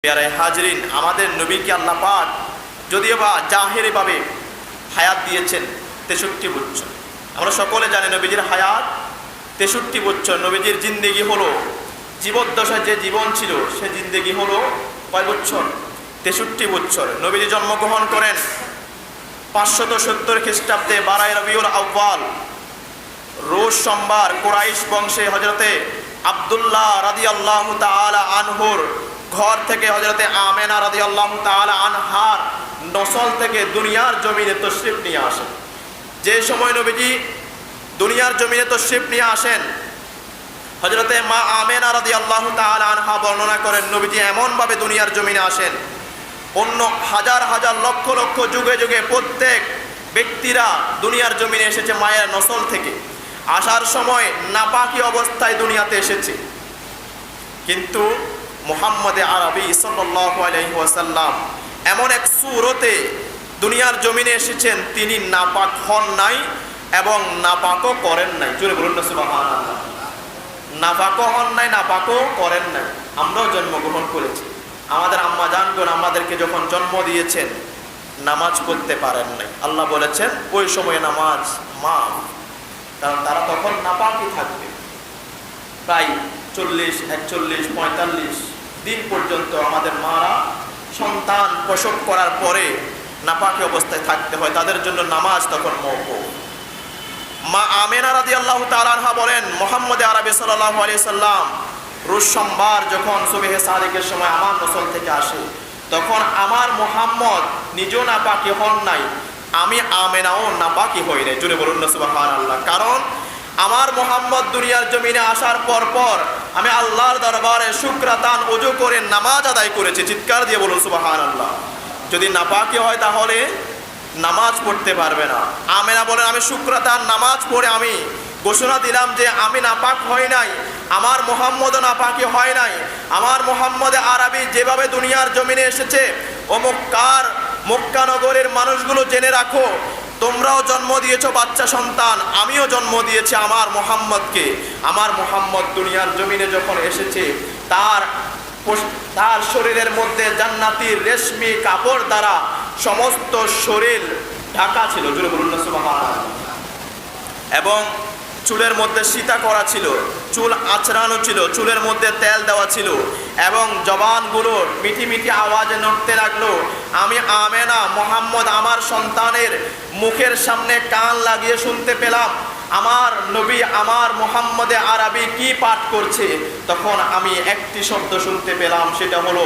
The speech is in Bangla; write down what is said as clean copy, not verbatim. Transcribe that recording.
প্যারে হাজরিন, আমাদের নবীকে আল্লাহ পাক যদিও বা জাহেরি ভাবে হায়াত দিয়েছেন 63 বছর। আমরা সকলে জানি নবীজির হায়াত 63 বছর। নবীজির জিন্দেগি হলো, জীবদ্দশায় যে জীবন ছিল সে জিন্দেগি হলো কয় বছর? 63 বছর। নবীজি জন্মগ্রহণ করেন 570 খ্রিস্টাব্দে 12 রবিউল আউয়াল, রোজ সোমবার, কুরাইশ বংশে হযরতে আব্দুল্লাহ রাদিয়াল্লাহু তাআলা আনহুর ঘর থেকে হযরতে আমেনা রাদিয়াল্লাহু তাআলা আনহার নসল থেকে দুনিয়ার জমিনে তশরিফ নিয়ে আসেন। যে সময় নবীজি দুনিয়ার জমিনে তশরিফ নিয়ে আসেন, হযরতে মা আমেনা রাদিয়াল্লাহু তাআলা আনহা বর্ণনা করেন, নবীজি এমনভাবে দুনিয়ার জমিনে আসেন, অন্য হাজার হাজার লক্ষ লক্ষ যুগে যুগে প্রত্যেক ব্যক্তিরা দুনিয়ার জমিনে এসেছে মায়ের নসল থেকে। আসার সময় নাপাকি অবস্থায় দুনিয়াতে এসেছে, কিন্তু মুহাম্মদে আরবি সাল্লাল্লাহু আলাইহি ওয়াসাল্লাম এমন এক সূরতে দুনিয়ার জমিনে এসেছেন, তিনি নাপাক হন নাই এবং নাপাকও করেন নাই। জোরে বলুন না সুবহানাল্লাহ। নাপাকও হন নাই, নাপাকও করেন নাই। আমরাও জন্মগ্রহণ করেছি, আমাদের আম্মা জানগণ আমাদেরকে যখন জন্ম দিয়েছেন নামাজ পড়তে পারেন নাই। আল্লাহ বলেছেন ওই সময় নামাজ মাফ, কারণ তারা তখন নাপাকই থাকবে। প্রায় 40, 41, 45 দিন পর্যন্ত আমাদের মারা সন্তান প্রসব করার পরে নাপাকি অবস্থায় থাকতে হয়, তাদের জন্য নামাজ তখন মওকুফ। মা আমেনা রাদিয়াল্লাহু তাআলা আনহা বলেন, মুহাম্মদ আরবি সাল্লাল্লাহু আলাইহি সাল্লাম রোজ সোমবার যখন সুবহে সাদিকের সময় আমার নসল থেকে আসে, তখন আমার মুহাম্মদ নিজেও নাপাকি হন নাই, আমি আমেনাও নাপাকি হই নাই। জোরে বলুন না সুবহানাল্লাহ। কারণ আমার মুহাম্মদ দুনিয়ার জমিনে আসার পর পর আমি আল্লাহর দরবারে শুকরাতান ওযু করে নামাজ আদায় করেছি। চিৎকার দিয়ে বলুন সুবহানাল্লাহ। যদি নাপাকি হয় তাহলে নামাজ পড়তে পারবে না। আমেনা বলেন, আমি শুকরাতান নামাজ পড়ে আমি ঘোষণা দিলাম যে আমি নাপাক হই নাই, আমার মুহাম্মদও নাপাকি হয় নাই। আমার মুহাম্মদ আরবি যেভাবে দুনিয়ার জমিনে এসেছে, ও মক্কা নগরের মানুষগুলো জেনে রাখো, তোমরাও জন্ম দিয়েছো বাচ্চা সন্তান, আমিও জন্ম দিয়েছি আমার মুহাম্মদকে। আমার মুহাম্মদ দুনিয়ার জমিনে যখন এসেছে, তার শরীরের মধ্যে জান্নাতি রেশমি কাপড় দ্বারা সমস্ত শরীর ঢাকা ছিল। জোরে বলুন না সুবহানাল্লাহ। এবং চুলের মধ্যে সীতা করা ছিল, চুল আঁচড়ানো ছিল, চুলের মধ্যে তেল দেওয়া ছিল, এবং জবানগুলো মিঠি মিঠি আওয়াজে নড়তে লাগলো। আমি আমেনা মুহাম্মদ আমার সন্তানের মুখের সামনে কান লাগিয়ে শুনতে পেলাম আমার নবী আমার মুহাম্মদে আরবি কি পাঠ করছে। তখন আমি একটি শব্দ শুনতে পেলাম, সেটা হলো